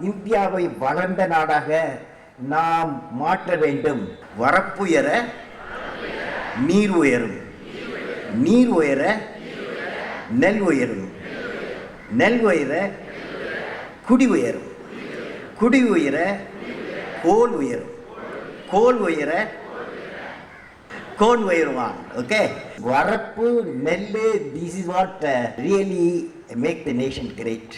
இந்தியாவை வளர்ந்த நாடாக நாம் மாற்ற வேண்டும். வரப்புயர நீர் உயரும், நீர் உயர நெல் உயரும், நெல் உயர குடி உயரும், குடி உயர கோல் உயரும், கோல் உயர கோன் உயருவான். ஓகே, வரப்பு நெல்லு, this is what really make the nation great.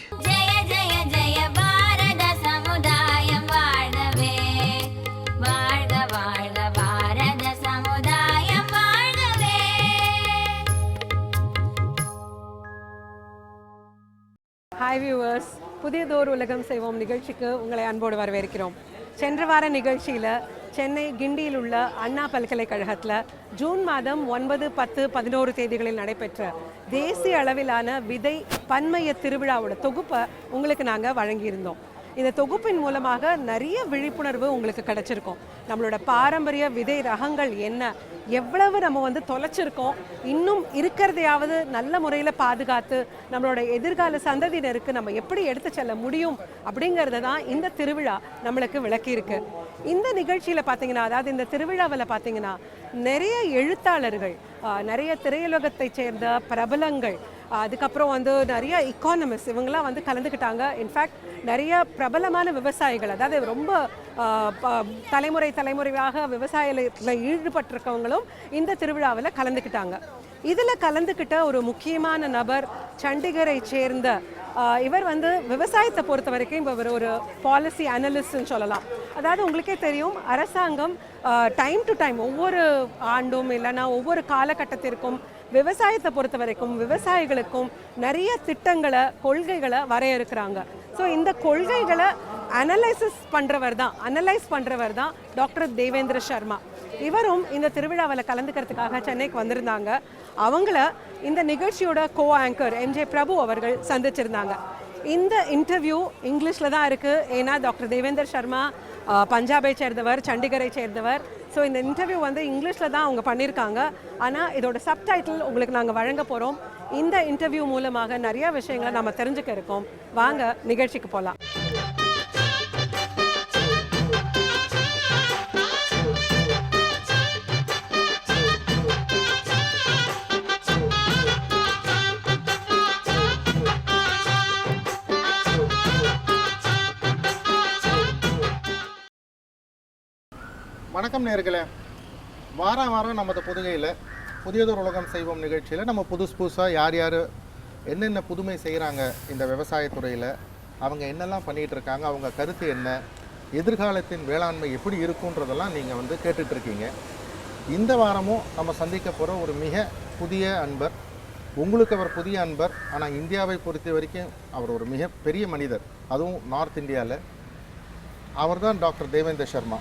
Hi viewers, புதியதோர் உலகம் செய்வோம் நிகழ்ச்சிக்கு உங்களை அன்போடு வரவேற்கிறோம். சென்ற வார நிகழ்ச்சியில் சென்னை கிண்டியில் உள்ள அண்ணா பல்கலைக்கழகத்தில் ஜூன் மாதம் 9, 10, 11 தேதிகளில் நடைபெற்ற தேசிய அளவிலான விதை பன்மைய திருவிழாவோட தொகுப்பை உங்களுக்கு நாங்கள் வழங்கியிருந்தோம். இந்த தொகுப்பின் மூலமாக நிறைய விழிப்புணர்வு உங்களுக்கு கிடைச்சிருக்கும். நம்மளோட பாரம்பரிய விதை ரகங்கள் என்ன, எவ்வளவு நம்ம தொலைச்சிருக்கோம், இன்னும் இருக்கிறதையாவது நல்ல முறையில் பாதுகாத்து நம்மளோட எதிர்கால சந்ததியினருக்கு நம்ம எப்படி எடுத்து செல்ல முடியும் அப்படிங்கிறத தான் இந்த திருவிழா நம்மளுக்கு விளக்கியிருக்கு. இந்த நிகழ்ச்சியில் பார்த்தீங்கன்னா, அதாவது இந்த திருவிழாவில் பார்த்தீங்கன்னா, நிறைய எழுத்தாளர்கள், நிறைய திரையுலகத்தை சேர்ந்த பிரபலங்கள், அதுக்கப்புறம் நிறைய எக்கானமிஸ்ட் இவங்கெல்லாம் கலந்துக்கிட்டாங்க. இன்ஃபேக்ட் நிறைய பிரபலமான விவசாயிகள், அதாவது ரொம்ப தலைமுறையாக விவசாயத்தில் ஈடுபட்டிருக்கவங்களும் இந்த திருவிழாவில் கலந்துக்கிட்டாங்க. இதில் கலந்துக்கிட்ட ஒரு முக்கியமான நபர் சண்டிகரை சேர்ந்த இவர் விவசாயத்தை பொறுத்த வரைக்கும் இவர் ஒரு பாலிசி அனலிஸ்ட்னு சொல்லலாம். அதாவது உங்களுக்கே தெரியும், அரசாங்கம் டைம் டு டைம் ஒவ்வொரு ஆண்டும் இல்லைன்னா ஒவ்வொரு காலகட்டத்திற்கும் விவசாயத்தை பொறுத்த வரைக்கும் விவசாயிகளுக்கும் நிறைய திட்டங்களை, கொள்கைகளை வரையறுக்கிறாங்க. ஸோ இந்த கொள்கைகளை அனலைஸ் பண்ணுறவர் தான் டாக்டர் தேவேந்திர சர்மா. இவரும் இந்த திருவிழாவில் கலந்துக்கிறதுக்காக சென்னைக்கு வந்திருந்தாங்க. அவங்கள இந்த நிகழ்ச்சியோட கோ ஆங்கர் எம்ஜே பிரபு அவர்கள் சந்திச்சிருந்தாங்க. இந்த இன்டர்வியூ இங்கிலீஷில் தான் இருக்குது. ஏன்னா டாக்டர் தேவேந்திர சர்மா பஞ்சாபை சேர்ந்தவர், சண்டிகரை சேர்ந்தவர். ஸோ இந்த இன்டர்வியூ இங்கிலீஷில் தான் அவங்க பண்ணியிருக்காங்க. ஆனால் இதோட சப்டைட்டில் உங்களுக்கு நாங்கள் வழங்க போகிறோம். இந்த இன்டர்வியூ மூலமாக நிறைய விஷயங்களை நம்ம தெரிஞ்சுக்க இருக்கோம். வாங்க நிகழ்ச்சிக்கு போகலாம். வணக்கம் நேயர்களே, வாரம் நமது புதுகையில் புதியதோர் உலகம் செய்வோம் நிகழ்ச்சியில் நம்ம புதுசாக யார் என்னென்ன புதுமை செய்கிறாங்க இந்த விவசாயத்துறையில், அவங்க என்னெல்லாம் பண்ணிகிட்டு இருக்காங்க, அவங்க கருத்து என்ன, எதிர்காலத்தின் வேளாண்மை எப்படி இருக்குன்றதெல்லாம் நீங்கள் கேட்டுட்ருக்கீங்க. இந்த வாரமும் நம்ம சந்திக்க போகிற ஒரு மிக புதிய அன்பர். உங்களுக்கு அவர் புதிய அன்பர், ஆனால் இந்தியாவை பொறுத்த வரைக்கும் அவர் ஒரு மிக பெரிய மனிதர், அதுவும் நார்த் இந்தியாவில். அவர் தான் doctor Devendra Sharma.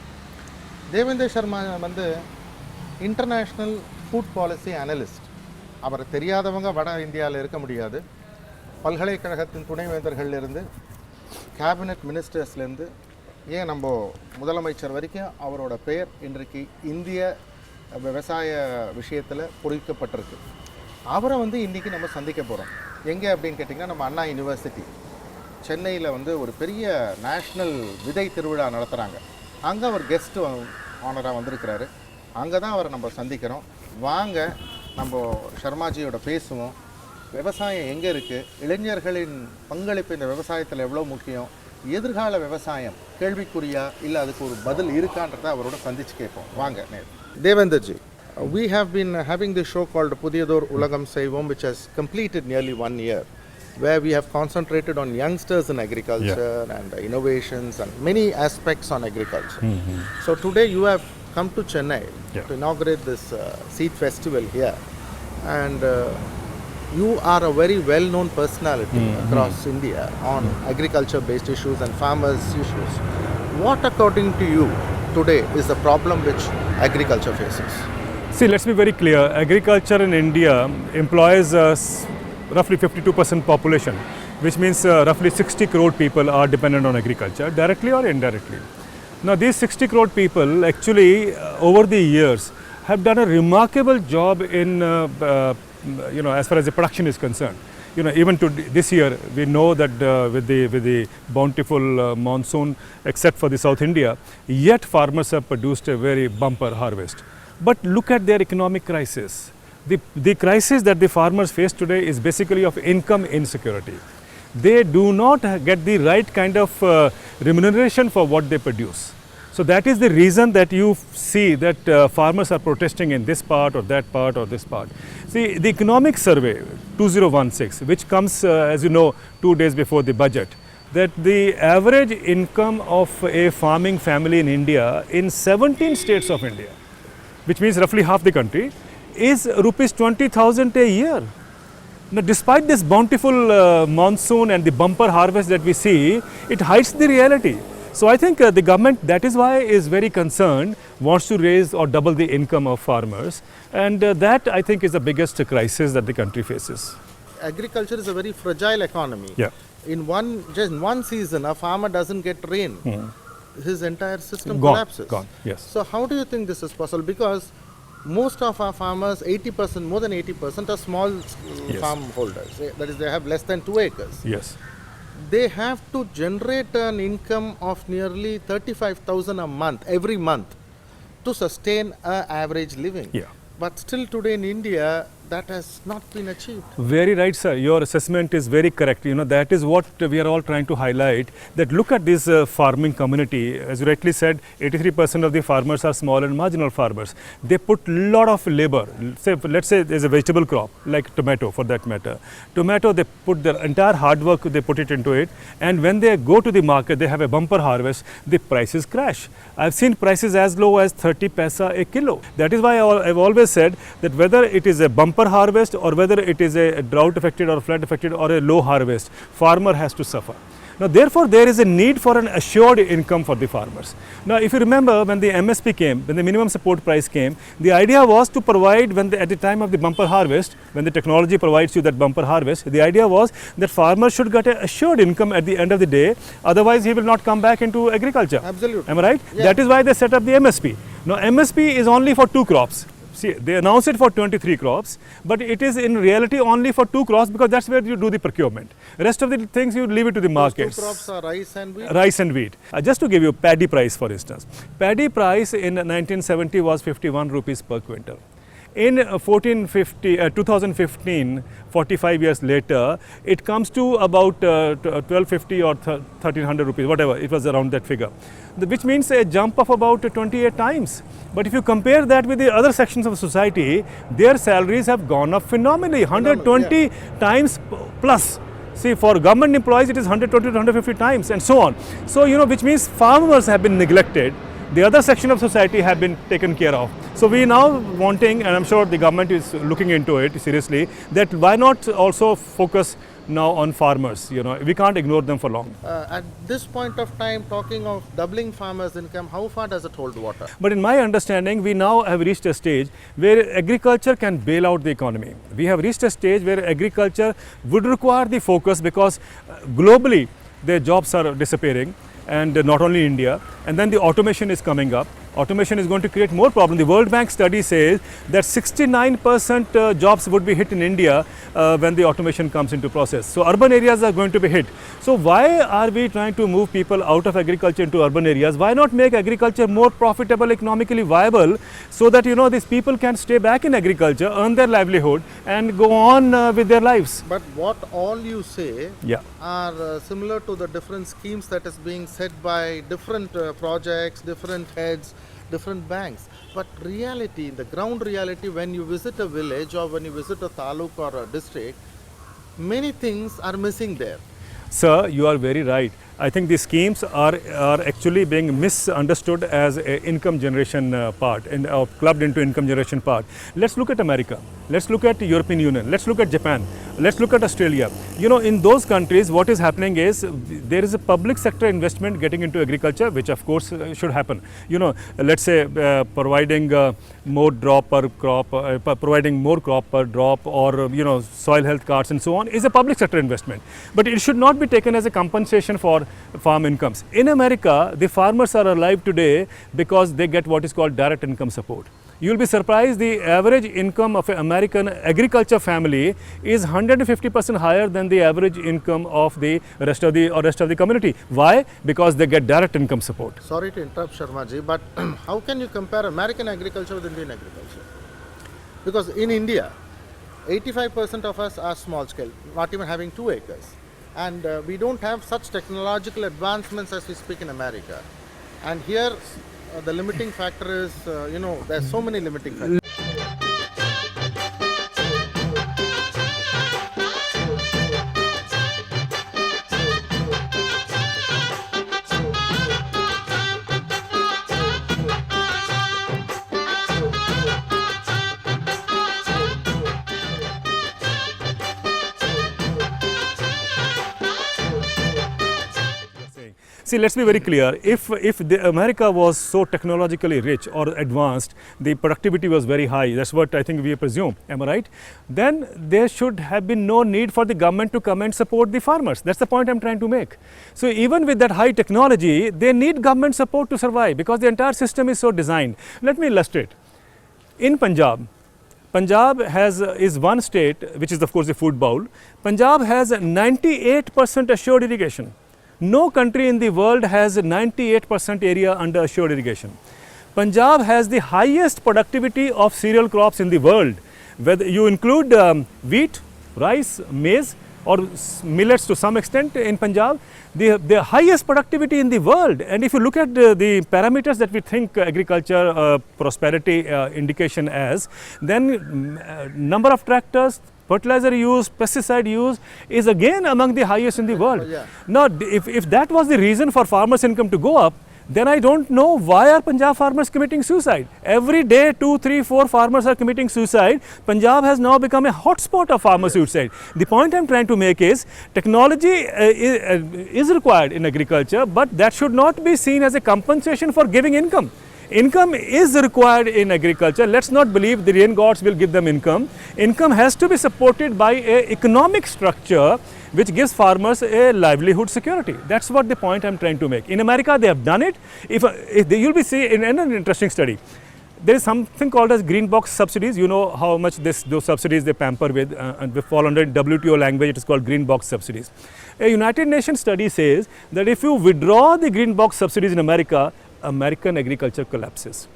Devendra Sharma international food policy analyst. அவரை தெரியாதவங்க வட இந்தியாவில் இருக்க முடியாது. பல்கலைக்கழகத்தின் துணைவேந்தர்கள்லேருந்து, கேபினட் மினிஸ்டர்ஸ்லேருந்து, ஏன் நம்ம முதலமைச்சர் வரைக்கும் அவரோட பெயர் இன்றைக்கு இந்திய விவசாய விஷயத்தில் பொறிக்கப்பட்டிருக்கு. அவரை இன்றைக்கி நம்ம சந்திக்க போகிறோம். எங்கே அப்படின்னு கேட்டிங்கன்னா, நம்ம அண்ணா யூனிவர்சிட்டி சென்னையில் ஒரு பெரிய நேஷ்னல் விதை திருவிழா நடத்துகிறாங்க. அங்கே அவர் கெஸ்ட் ஆனராக வந்திருக்கிறாரு. அங்கே தான் அவரை நம்ம சந்திக்கிறோம். வாங்க நம்ம சர்மாஜியோட பேசுவோம். விவசாயம் எங்கே இருக்குது, இளைஞர்களின் பங்களிப்பு இந்த விவசாயத்தில் எவ்வளோ முக்கியம், எதிர்கால விவசாயம் கேள்விக்குறியா இல்லை அதுக்கு ஒரு பதில் இருக்கான்றதை அவரோட சந்தித்து கேட்போம். வாங்க தேவேந்தர்ஜி. We have been having this show called Pudhiyathoor Ulagam SEIVOM, which has completed nearly 1 year, where we have concentrated on youngsters in agriculture and innovations and many aspects on agriculture. So today you have come to Chennai to inaugurate this seed festival here, and you are a very well-known personality across India on agriculture-based issues and farmers' issues. What, according to you, today is the problem which agriculture faces? See, let's be very clear. Agriculture in India employs roughly 52% population, which means roughly 60 crore people are dependent on agriculture, directly or indirectly. Now these 60 crore people actually over the years have done a remarkable job in as far as the production is concerned. Even to this year, we know that with the bountiful monsoon, except for the South India, yet farmers have produced a very bumper harvest. But look at their economic crisis. The crisis that the farmers face today is basically of income insecurity. They do not get the right kind of remuneration for what they produce. So that is the reason that you see that farmers are protesting in this part or that part or this part. See, the economic survey 2016, which comes as you know 2 days before the budget, that the average income of a farming family in India in 17 states of India, which means roughly half the country, is rupees 20,000 a year. Now, despite this bountiful monsoon and the bumper harvest that we see, it hides the reality. So I think the government, that is why, is very concerned, wants to raise or double the income of farmers, and that I think is the biggest crisis that the country faces. Agriculture is a very fragile economy. Yeah. In one season, a farmer doesn't get rain, his entire system Gone, collapses. gone, yes. So how do you think this is possible? Because most of our farmers, 80%, more than 80% are small farm holders. That is, they have less than 2 acres. Yes. They have to generate an income of nearly 35,000 a month, every month, to sustain an average living. Yeah. But still today in India, that has not been achieved. Very right, sir. Your assessment is very correct. That is what we are all trying to highlight, that look at this farming community. As you rightly said, 83% of the farmers are small and marginal farmers. They put a lot of labor. Let's say there's a vegetable crop, like tomato for that matter. Tomato, they put their entire hard work, they put it into it. And when they go to the market, they have a bumper harvest, the prices crash. I've seen prices as low as 30 paisa a kilo. That is why I've always said that whether it is a bumper harvest or whether it is a drought affected or flood affected or a low harvest, farmer has to suffer. Now therefore there is a need for an assured income for the farmers. Now if you remember, when the MSP came, when the minimum support price came, the idea was to provide, at the time of the bumper harvest, when the technology provides you that bumper harvest, the idea was that farmers should get an assured income at the end of the day, otherwise he will not come back into agriculture. Absolutely. Am I right? Yeah. That is why they set up the MSP. Now MSP is only for 2 crops. See, they announce it for 23 crops, but it is in reality only for 2 crops, because that's where you do the procurement. The rest of the things you leave it to the markets. Those 2 crops are rice and wheat? Rice and wheat. Just to give you paddy price, for instance. Paddy price in 1970 was 51 rupees per quintal. In 2015, 45 years later, it comes to about 1250 or 1300 rupees, whatever, it was around that figure, which means a jump of about 28 times. But if you compare that with the other sections of society, their salaries have gone up phenomenally, 120 times plus. See, for government employees, it is 120 to 150 times and so on. So, which means farmers have been neglected. The other section of society have been taken care of. So we now wanting, and I'm sure the government is looking into it seriously, that why not also focus now on farmers? We can't ignore them for long. At this point of time, talking of doubling farmers' income, how far does it hold water? But in my understanding, we now have reached a stage where agriculture can bail out the economy. We have reached a stage where agriculture would require the focus, because globally their jobs are disappearing, and not only India, and then the automation is coming up. Automation is going to create more problems. The World Bank study says that 69% jobs would be hit in India when the automation comes into process. So urban areas are going to be hit. So why are we trying to move people out of agriculture into urban areas? Why not make agriculture more profitable, economically viable, so that these people can stay back in agriculture, earn their livelihood, and go on with their lives? But what all you say Yeah. are similar to the different schemes that is being set by different projects, different heads, different banks. But reality, the ground reality, when you visit a village or when you visit a taluk or a district, many things are missing there. Sir, you are very right. I think the schemes are actually being misunderstood as an income generation part, and clubbed into income generation part. Let's look at America. Let's look at the European Union. Let's look at Japan. Let's look at Australia. In those countries, what is happening is there is a public sector investment getting into agriculture, which of course should happen. Let's say providing more drop per crop, providing more crop per drop, or soil health cards and so on, is a public sector investment. But it should not be taken as a compensation for farm incomes. In America, the farmers are alive today because they get what is called direct income support. You will be surprised, the average income of an American agriculture family is 150% higher than the average income of the rest of the community. Why? Because they get direct income support. Sorry to interrupt, Sharmaji, but how can you compare American agriculture with Indian agriculture? Because in India, 85% of us are small scale, not even having 2 acres. And we don't have such technological advancements as we speak in America. And here, the limiting factor is, there's so many limiting factors. See, let's be very clear. If America was so technologically rich or advanced, the productivity was very high. That's what I think we presume. Am I right? Then there should have been no need for the government to come and support the farmers. That's the point I'm trying to make. So even with that high technology, they need government support to survive because the entire system is so designed. Let me illustrate. In Punjab is one state, which is of course the food bowl. Punjab has 98% assured irrigation. No country in the world has 98% area under assured irrigation. Punjab has the highest productivity of cereal crops in the world. Whether you include wheat, rice, maize or millets to some extent in Punjab, the highest productivity in the world. And if you look at the parameters that we think agriculture prosperity indication as, then number of tractors, fertilizer use, pesticide use is again among the highest in the world. Yeah. Now, if that was the reason for farmers' income to go up, then I don't know why are Punjab farmers committing suicide. Every day 2, 3, 4 farmers are committing suicide. Punjab has now become a hotspot of farmer suicide. The point I'm trying to make is technology is required in agriculture, but that should not be seen as a compensation for giving income. Income is required in agriculture. Let's not believe the rain gods will give them income. Income has to be supported by an economic structure which gives farmers a livelihood security. That's what the point I'm trying to make. In America, they have done it. You'll be seeing in an interesting study. There is something called as green box subsidies. You know how much those subsidies they pamper with, and they fall under WTO language. It is called green box subsidies. A United Nations study says that if you withdraw the green box subsidies in America, American agriculture collapses.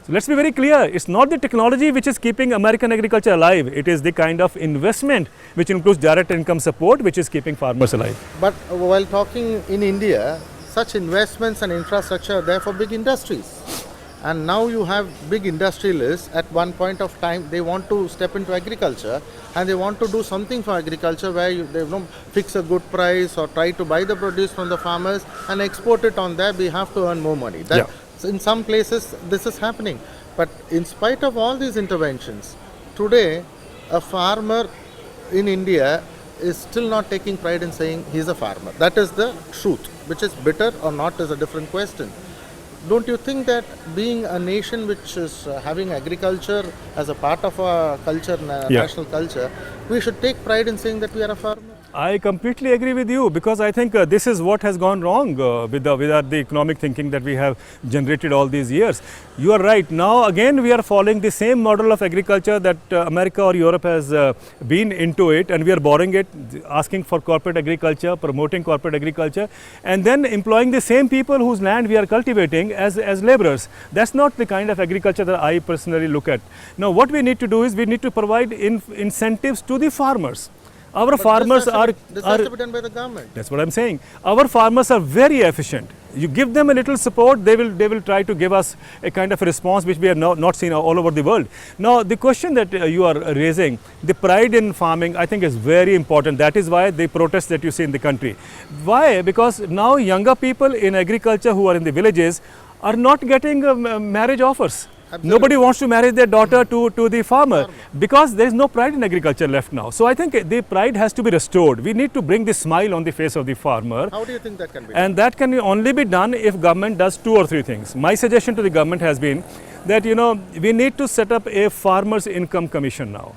So let's be very clear, it's not the technology which is keeping American agriculture alive, it is the kind of investment which includes direct income support which is keeping farmers alive. But while talking in India, such investments and infrastructure are there for big industries. And now you have big industrialists, at one point of time they want to step into agriculture and they want to do something for agriculture where they fix a good price or try to buy the produce from the farmers and export it on their behalf to earn more money. In some places this is happening. But in spite of all these interventions, today a farmer in India is still not taking pride in saying he's a farmer. That is the truth. Which is bitter or not is a different question. Don't you think that being a nation which is having agriculture as a part of our culture, national culture, we should take pride in saying that we are a farmer? I completely agree with you because I think this is what has gone wrong with the economic thinking that we have generated all these years. You are right. Now again we are following the same model of agriculture that America or Europe has been into it, and we are borrowing it, asking for corporate agriculture, promoting corporate agriculture, and then employing the same people whose land we are cultivating as laborers. That's not the kind of agriculture that I personally look at. Now what we need to do is we need to provide incentives to the farmers. Our farmers this has to be done by the government. That's what I'm saying. Our farmers are very efficient. You give them a little support, they will try to give us a kind of a response which we have not seen all over the world. Now the question that you are raising, the pride in farming, I think is very important. That is why the protests that you see in the country. Why? Because now younger people in agriculture who are in the villages are not getting marriage offers. Absolutely. Nobody wants to marry their daughter to the farmer because there is no pride in agriculture left now. So I think the pride has to be restored. We need to bring the smile on the face of the farmer. How do you think that can be done? And that can only be done if government does 2 or 3 things. My suggestion to the government has been that we need to set up a farmers income commission now.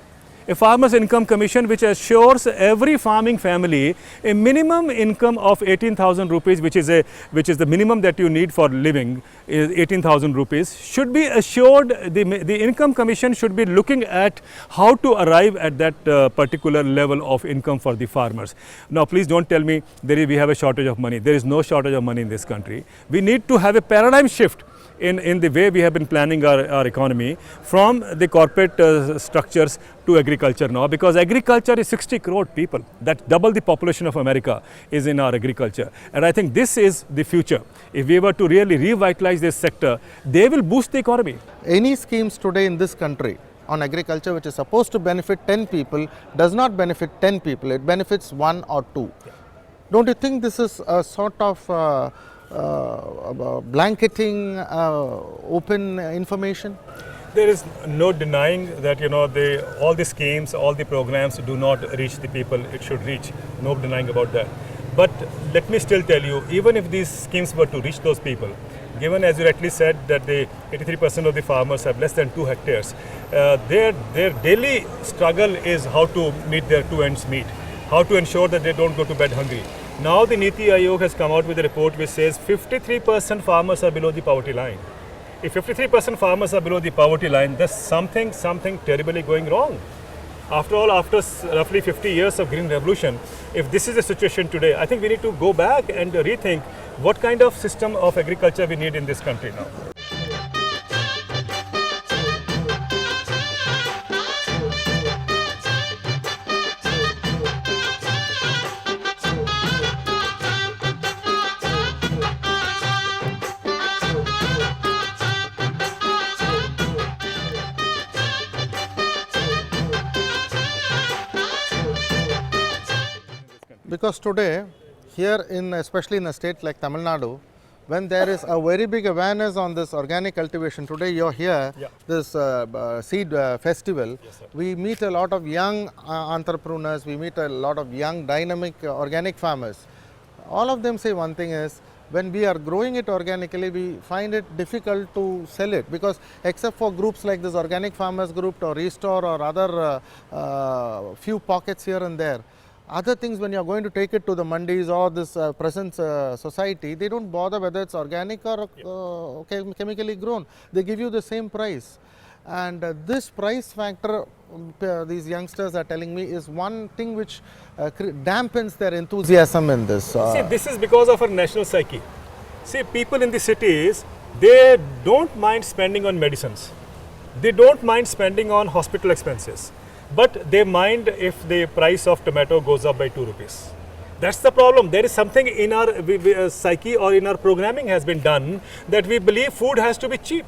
A farmer's income commission which assures every farming family a minimum income of 18,000 rupees, which is the minimum that you need for living, is 18,000 rupees, should be assured. The income commission should be looking at how to arrive at that particular level of income for the farmers. Now, please don't tell me we have a shortage of money. There is no shortage of money in this country. We need to have a paradigm shift in the way we have been planning our economy from the corporate structures to agriculture now, because agriculture is 60 crore people. That's double the population of America is in our agriculture. And I think this is the future. If we were to really revitalize this sector, they will boost the economy. Any schemes today in this country on agriculture which is supposed to benefit 10 people does not benefit 10 people, it benefits 1 or 2. Don't you think this is a sort of blanketing open information? There is no denying that all the schemes, all the programs do not reach the people it should reach. No denying about that. But let me still tell you, even if these schemes were to reach those people, given as you rightly said that the 83% of the farmers have less than 2 hectares, their daily struggle is how to meet their 2 ends meet, how to ensure that they don't go to bed hungry. Now the Niti Aayog has come out with a report which says 53% farmers are below the poverty line. If 53% farmers are below the poverty line, there's something terribly going wrong. After all, after roughly 50 years of Green Revolution, if this is the situation today, I think we need to go back and rethink what kind of system of agriculture we need in this country now. Because today, here especially in a state like Tamil Nadu, when there is a very big awareness on this organic cultivation, today you're here, this seed festival, we meet a lot of young entrepreneurs, we meet a lot of young dynamic organic farmers. All of them say one thing is, when we are growing it organically, we find it difficult to sell it, because except for groups like this Organic Farmers Group or Restore or other few pockets here and there, other things, when you are going to take it to the mandis or this present society, they don't bother whether it's organic or chemically grown. They give you the same price. And this price factor, these youngsters are telling me, is one thing which dampens their enthusiasm in this. See, this is because of our national psyche. See, people in the cities, they don't mind spending on medicines. They don't mind spending on hospital expenses. But they mind if the price of tomato goes up by 2 rupees. That's the problem. There is something in our psyche or in our programming has been done that we believe food has to be cheap.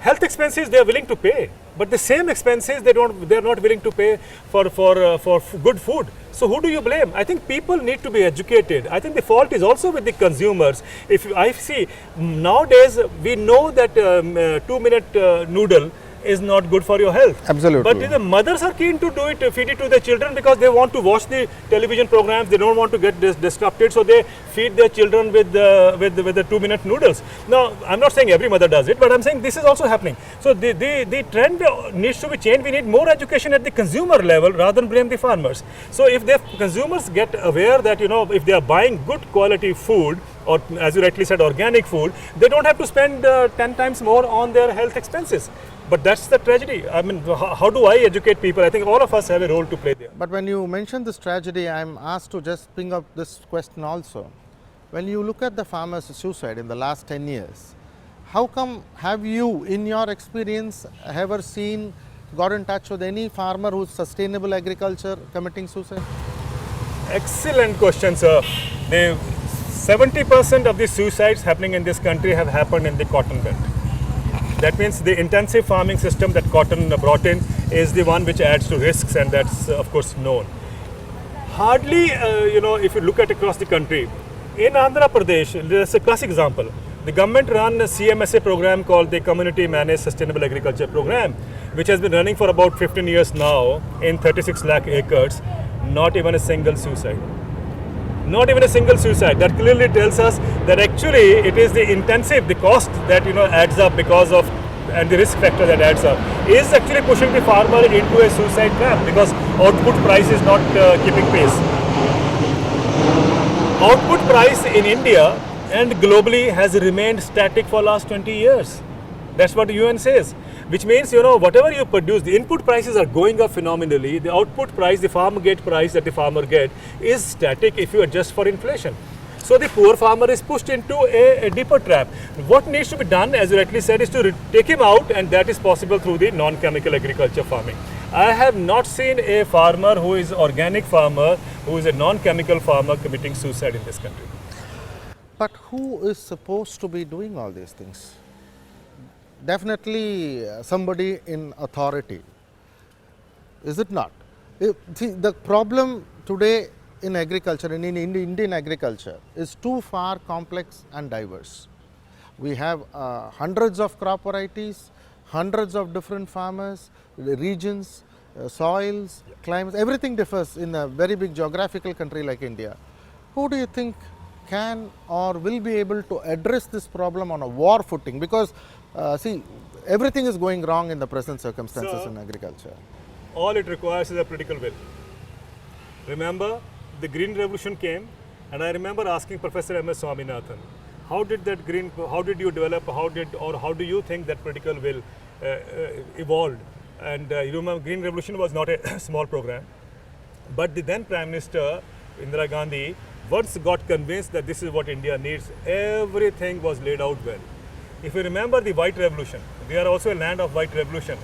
Health expenses they are willing to pay, but the same expenses they are not willing to pay for good food. So who do you blame? I think people need to be educated. I think the fault is also with the consumers. If I see nowadays, we know that 2-minute noodle is not good for your health. Absolutely. But the mothers are keen to do it, feed it to their children, because they want to watch the television programs. They don't want to get disrupted, so they feed their children with the 2-minute noodles. Now, I'm not saying every mother does it, but I'm saying this is also happening. So the trend needs to be changed. We need more education at the consumer level rather than blame the farmers. So if the consumers get aware that if they are buying good quality food, or as you rightly said, organic food, they don't have to spend 10 times more on their health expenses. But that's the tragedy. I mean, how do I educate people? I think all of us have a role to play there. But when you mention this tragedy, I'm asked to just bring up this question also. When you look at the farmers' suicide in the last 10 years, how come have you, in your experience, ever got in touch with any farmer who's sustainable agriculture committing suicide? Excellent question, sir. 70% of the suicides happening in this country have happened in the cotton belt. That means the intensive farming system that cotton brought in is the one which adds to risks, and that's of course known. Hardly, if you look at across the country, in Andhra Pradesh, there's a classic example. The government run a CMSA program called the Community Managed Sustainable Agriculture Program, which has been running for about 15 years now in 36 lakh acres. Not even a single suicide. Not even a single suicide. That clearly tells us that actually it is the cost that adds up because of and the risk factor that adds up is actually pushing the farmer into a suicide trap because output price is not keeping pace. Output price in India and globally has remained static for last 20 years. That's what the UN says. Which means, whatever you produce, the input prices are going up phenomenally. The output price, the farm gate price that the farmer get is static if you adjust for inflation. So the poor farmer is pushed into a deeper trap. What needs to be done, as you rightly said, is to take him out, and that is possible through the non-chemical agriculture farming. I have not seen a farmer who is organic farmer, who is a non-chemical farmer committing suicide in this country. But who is supposed to be doing all these things? Definitely somebody in authority, is it not? See, the problem today in agriculture, in Indian agriculture, is too far complex and diverse. We have hundreds of crop varieties, hundreds of different farmers, regions, soils, climates, everything differs in a very big geographical country like India. Who do you think can or will be able to address this problem on a war footing? Because see, everything is going wrong in the present circumstances in agriculture. All it requires is a political will. Remember, the Green Revolution came, and I remember asking Professor M.S. Swaminathan, how did you develop, how do you think that political will evolved? And you remember, Green Revolution was not a small program, but the then Prime Minister, Indira Gandhi, once got convinced that this is what India needs, everything was laid out well. If you remember the White Revolution, we are also a land of White Revolution.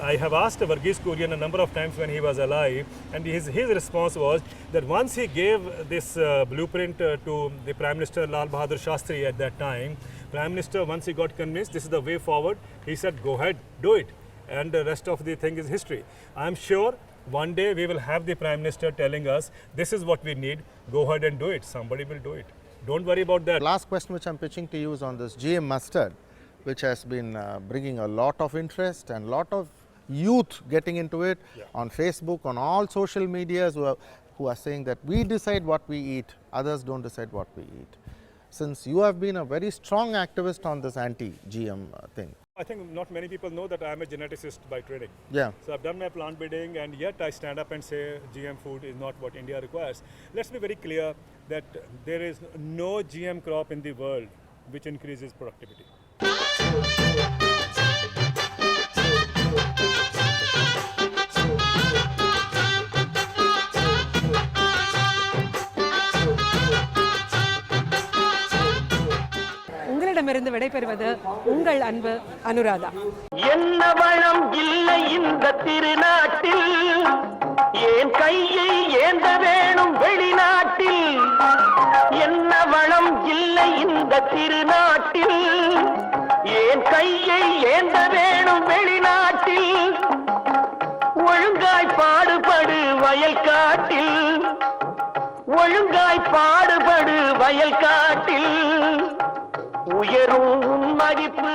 I have asked Varghese Kurian a number of times when he was alive, and his response was that once he gave this blueprint to the Prime Minister Lal Bahadur Shastri at that time, Prime Minister, once he got convinced this is the way forward, he said, go ahead, do it. And the rest of the thing is history. I am sure one day we will have the Prime Minister telling us, this is what we need, go ahead and do it. Somebody will do it. Don't worry about that. Last question which I am pitching to you is on this GM mustard, which has been bringing a lot of interest and lot of youth getting into it on Facebook, on all social medias who are saying that we decide what we eat, others don't decide what we eat. Since you have been a very strong activist on this anti-GM thing. I think not many people know that I am a geneticist by training. Yeah. So I've done my plant breeding, and yet I stand up and say GM food is not what India requires. Let's be very clear that there is no GM crop in the world which increases productivity. உங்களிடமிருந்து விடைபெறுவது உங்கள் அன்பு அனுராதா. என்ன வளம் இல்லை இந்த திருநாட்டில், ஏன் கையை ஏந்த வேணும் வெளிநாட்டில். என்ன வளம் இல்லை இந்த திருநாட்டில், ஏன் கையை ஏந்த வேணும் வெளிநாட்டில். ஒழுங்காய் பாடுபடு வயல் காட்டில், ஒழுங்காய் பாடுபடு வயல் காட்டில். உயரும் மதிப்பு